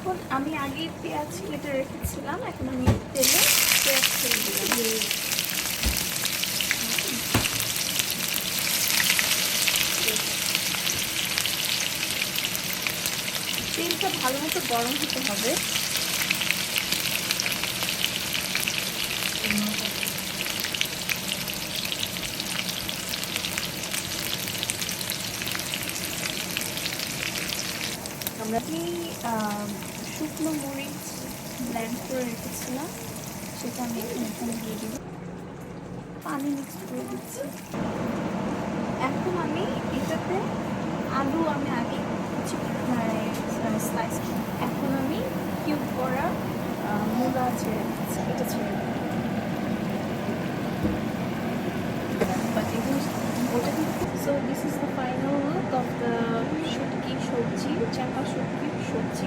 এখন আমি আগে পেঁয়াজ কেটে রেখেছিলাম, এখন আমি তেলে পেঁয়াজ ছেড়ে দিলাম। তেলটা ভালো মতো গরম হতে হবে। আমরা কি শুকনো মরিচ ব্লেন্ড করে রেখেছিলাম, সেটা আমি এখানে দিয়ে দিব। পানি মিক্স করে দিচ্ছি। এখন আমি এটাতে আলু আমি আগে স্লাইস, এখন আমি কিউব করা মূলা ছেড়ে দিচ্ছি, এটা ছেড়ে দিই। So this is the final look of the শুটকি সবজি, চাপা শুটকি